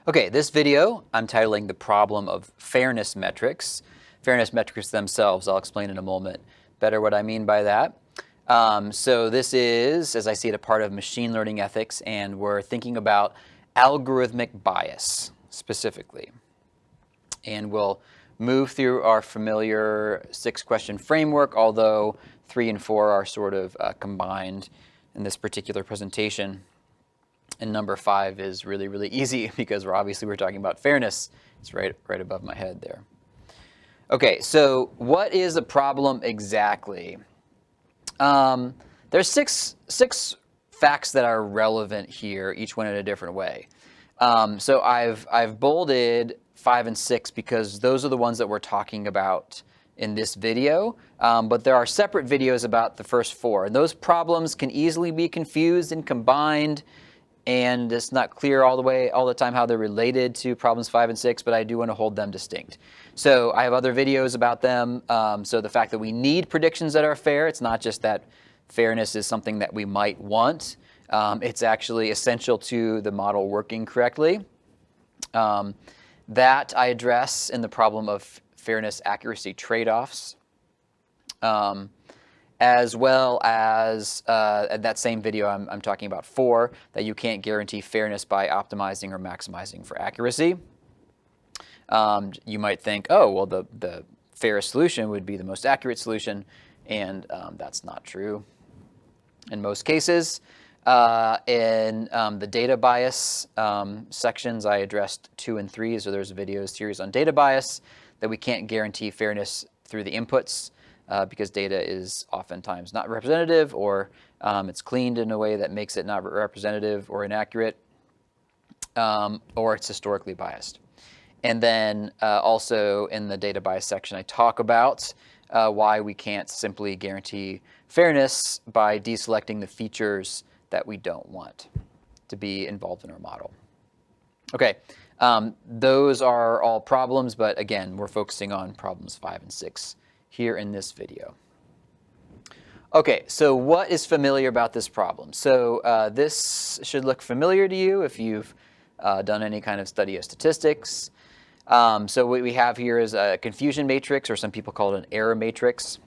Okay, this video I'm titling the problem of fairness metrics. Fairness metrics themselves, I'll explain in a moment better what I mean by that. So this is, as I see it, a part of machine learning ethics, and we're thinking about algorithmic bias specifically. And we'll move through our familiar 6-question framework, although 3 and 4 are sort of combined in this particular presentation. And number 5 is really, really easy because we're talking about fairness. It's right above my head there. Okay, so what is the problem exactly? There's six facts that are relevant here, each one in a different way. So I've bolded 5 and 6 because those are the ones that we're talking about in this video, but there are separate videos about the first 4. And those problems can easily be confused and combined, and it's not clear all the time how they're related to problems 5 and 6, but I do want to hold them distinct. So I have other videos about them. So the fact that we need predictions that are fair, it's not just that fairness is something that we might want. It's actually essential to the model working correctly. That I address in the problem of fairness accuracy trade-offs. As well as that same video I'm talking about 4, that you can't guarantee fairness by optimizing or maximizing for accuracy. You might think, oh, well, the fairest solution would be the most accurate solution, and that's not true in most cases. In the data bias sections, I addressed 2 and 3, so there's a video series on data bias, that we can't guarantee fairness through the inputs. Because data is oftentimes not representative, or it's cleaned in a way that makes it not representative or inaccurate, or it's historically biased. And then also in the data bias section, I talk about why we can't simply guarantee fairness by deselecting the features that we don't want to be involved in our model. Okay, those are all problems, but again, we're focusing on problems 5 and 6. Here in this video. Okay, so what is familiar about this problem? So this should look familiar to you if you've done any kind of study of statistics. So what we have here is a confusion matrix, or some people call it an error matrix.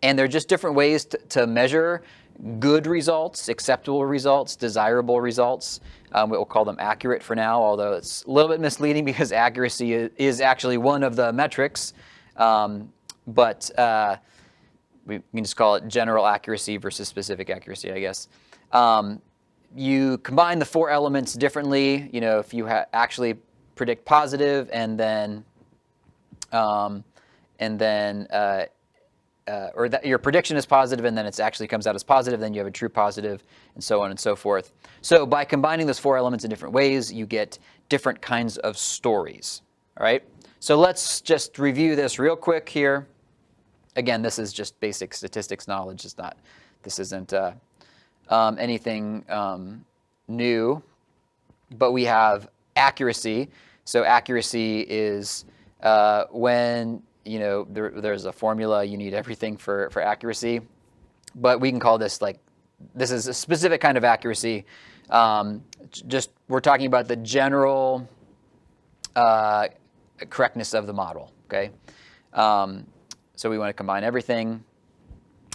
And there are just different ways to measure good results, acceptable results, desirable results. We'll call them accurate for now, although it's a little bit misleading because accuracy is actually one of the metrics. But we can just call it general accuracy versus specific accuracy, I guess. You combine the 4 elements differently. You know, if you actually predict positive and then or that your prediction is positive and then it actually comes out as positive, then you have a true positive, and so on and so forth. So by combining those 4 elements in different ways, you get different kinds of stories. All right. So let's just review this real quick here. Again, this is just basic statistics knowledge. This isn't anything new. But we have accuracy. So accuracy is when there's a formula. You need everything for accuracy. But we can call this this is a specific kind of accuracy. We're talking about the general correctness of the model, okay? So we want to combine everything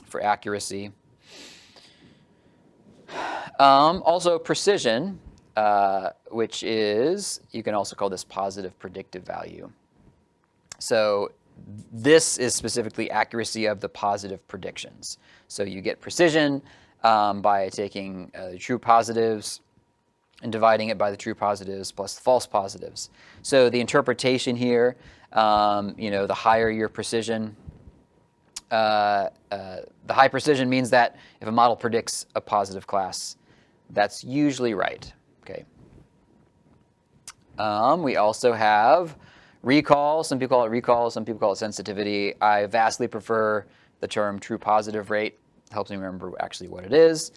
for accuracy. Also precision, which is, you can also call this positive predictive value. So this is specifically accuracy of the positive predictions. So you get precision by taking the true positives and dividing it by the true positives plus the false positives. So the interpretation here, the higher your precision, the high precision means that if a model predicts a positive class, that's usually right. Okay. We also have recall. Some people call it recall. Some people call it sensitivity. I vastly prefer the term true positive rate. It helps me remember actually what it is.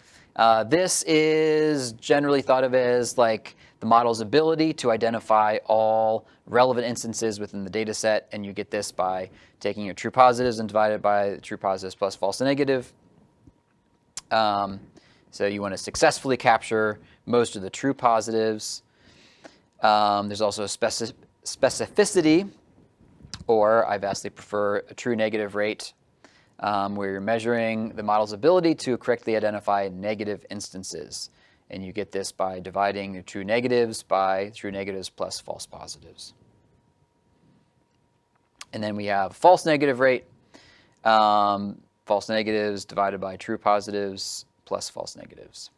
This is generally thought of as like the model's ability to identify all relevant instances within the data set, and you get this by taking your true positives and divide it by the true positives plus false negative. So you want to successfully capture most of the true positives. There's also specificity, or I vastly prefer a true negative rate, where you're measuring the model's ability to correctly identify negative instances. And you get this by dividing the true negatives by true negatives plus false positives. And then we have false negative rate, false negatives divided by true positives plus false negatives.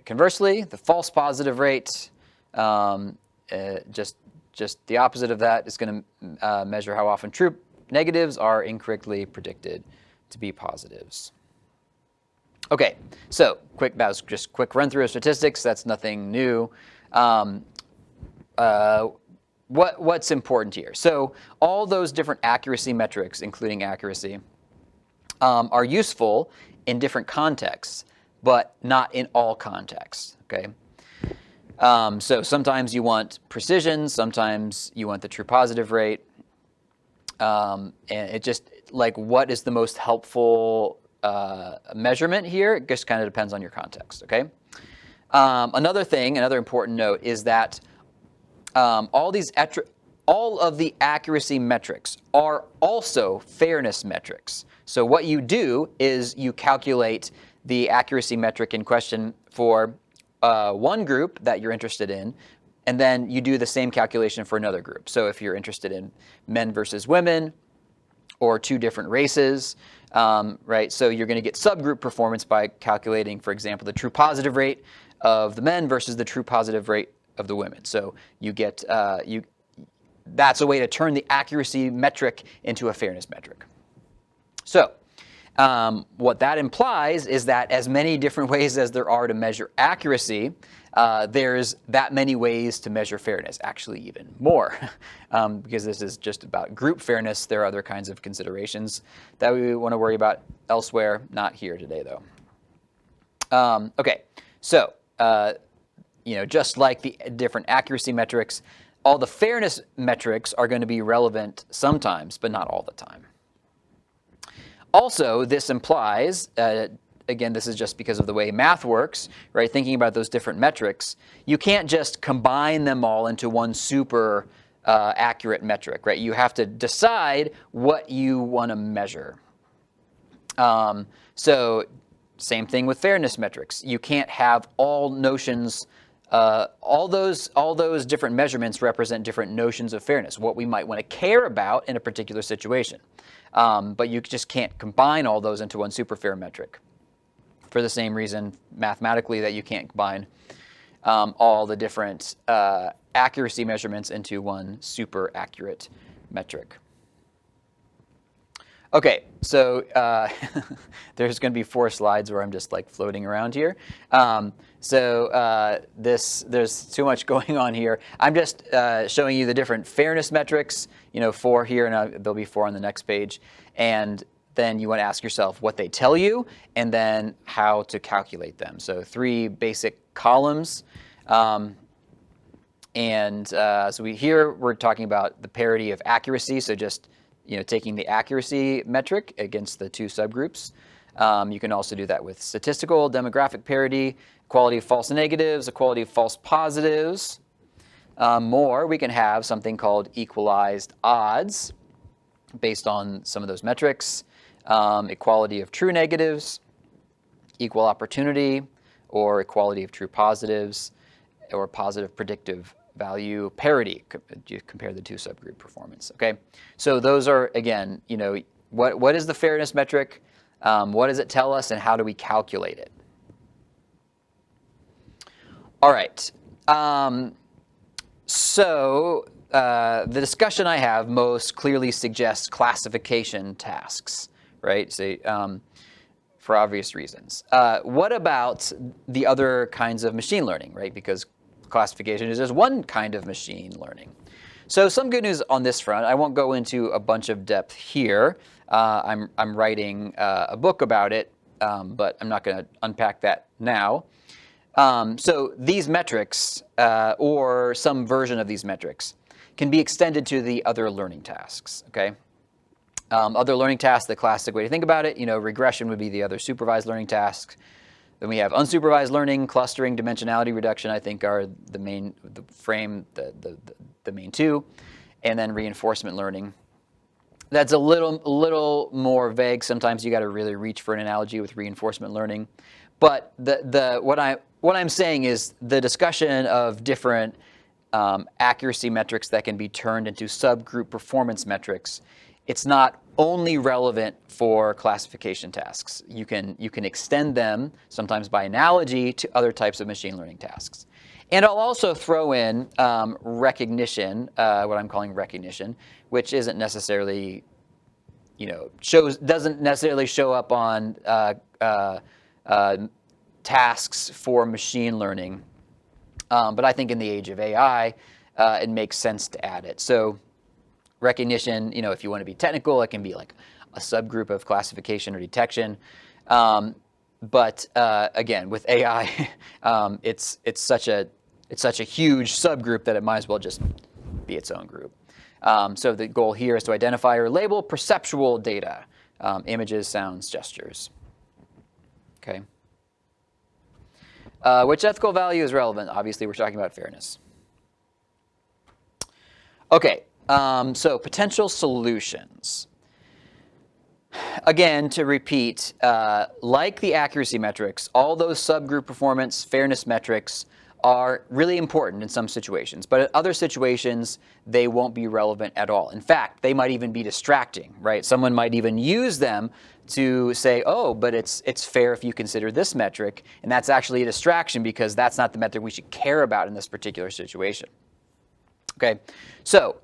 Conversely, the false positive rate, just the opposite of that, is going to measure how often true negatives are incorrectly predicted to be positives. Okay, so that was just quick run through of statistics. That's nothing new. What's important here? So all those different accuracy metrics, including accuracy, are useful in different contexts, but not in all contexts. Okay. So sometimes you want precision, sometimes you want the true positive rate, and it just like what is the most helpful measurement here? It just kind of depends on your context. Okay. Another important note is that all of the accuracy metrics are also fairness metrics. So what you do is you calculate the accuracy metric in question for one group that you're interested in, and then you do the same calculation for another group. So if you're interested in men versus women or two different races, right? So you're going to get subgroup performance by calculating, for example, the true positive rate of the men versus the true positive rate of the women. So you get that's a way to turn the accuracy metric into a fairness metric. So what that implies is that as many different ways as there are to measure accuracy, there's that many ways to measure fairness, actually even more. Because this is just about group fairness, there are other kinds of considerations that we want to worry about elsewhere, not here today though. Okay, so just like the different accuracy metrics, all the fairness metrics are going to be relevant sometimes, but not all the time. Also, this implies, again, this is just because of the way math works, right? Thinking about those different metrics, you can't just combine them all into one super accurate metric, right? You have to decide what you want to measure. So same thing with fairness metrics. You can't have all notions, all those different measurements represent different notions of fairness, what we might want to care about in a particular situation. But you just can't combine all those into one super fair metric for the same reason mathematically that you can't combine all the different accuracy measurements into one super accurate metric. Okay, so there's going to be 4 slides where I'm just like floating around here. There's too much going on here. I'm just showing you the different fairness metrics, 4 here, and there'll be 4 on the next page. And then you want to ask yourself what they tell you, and then how to calculate them. So 3 basic columns. So we're talking about the parity of accuracy, so just taking the accuracy metric against the 2 subgroups. You can also do that with statistical demographic parity, equality of false negatives, equality of false positives. We can have something called equalized odds based on some of those metrics, equality of true negatives, equal opportunity, or equality of true positives, or positive predictive value parity. You compare the 2 subgroup performance. Okay, so those are, again, what is the fairness metric? What does it tell us, and how do we calculate it? All right. The discussion I have most clearly suggests classification tasks, right? So, for obvious reasons. What about the other kinds of machine learning, right? Because classification is just one kind of machine learning. So some good news on this front. I won't go into a bunch of depth here. I'm writing a book about it, but I'm not going to unpack that now. So these metrics, or some version of these metrics, can be extended to the other learning tasks. Okay. Other learning tasks, the classic way to think about it, regression would be the other supervised learning tasks. Then we have unsupervised learning, clustering, dimensionality reduction, I think are the main, the main two. And then reinforcement learning. That's a little more vague. Sometimes you got to really reach for an analogy with reinforcement learning. But what I'm saying is the discussion of different accuracy metrics that can be turned into subgroup performance metrics, it's not only relevant for classification tasks. You can extend them, sometimes by analogy, to other types of machine learning tasks. And I'll also throw in recognition, what I'm calling recognition, which isn't necessarily, doesn't necessarily show up on tasks for machine learning. But I think in the age of AI, it makes sense to add it. So recognition, if you want to be technical, it can be like a subgroup of classification or detection. But again, with AI, it's such a huge subgroup that it might as well just be its own group. So the goal here is to identify or label perceptual data, images, sounds, gestures. Okay. Which ethical value is relevant? Obviously, we're talking about fairness. Okay, so potential solutions. Again, to repeat, like the accuracy metrics, all those subgroup performance fairness metrics are really important in some situations, but in other situations, they won't be relevant at all. In fact, they might even be distracting, right? Someone might even use them to say, oh, but it's fair if you consider this metric, and that's actually a distraction because that's not the metric we should care about in this particular situation. Okay, so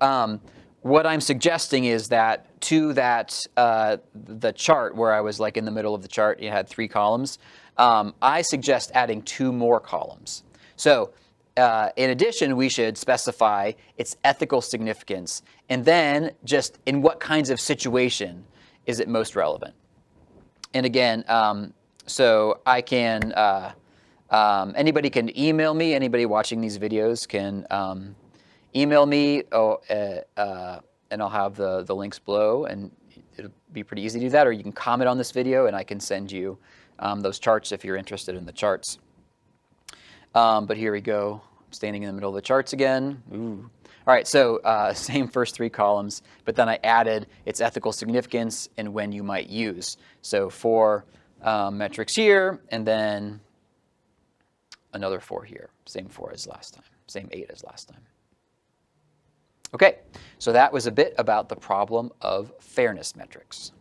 what I'm suggesting is that to the chart where I was like in the middle of the chart, it had 3 columns, I suggest adding 2 more columns. So in addition, we should specify its ethical significance, and then just in what kinds of situation is it most relevant. And again, so I can, anybody can email me, anybody watching these videos can email me, and I'll have the links below, and it'll be pretty easy to do that, or you can comment on this video and I can send you those charts if you're interested in the charts. But here we go. I'm standing in the middle of the charts again. Ooh. All right, so same first 3 columns, but then I added its ethical significance and when you might use. So 4 metrics here, and then another 4 here. Same 4 as last time, same 8 as last time. Okay, so that was a bit about the problem of fairness metrics.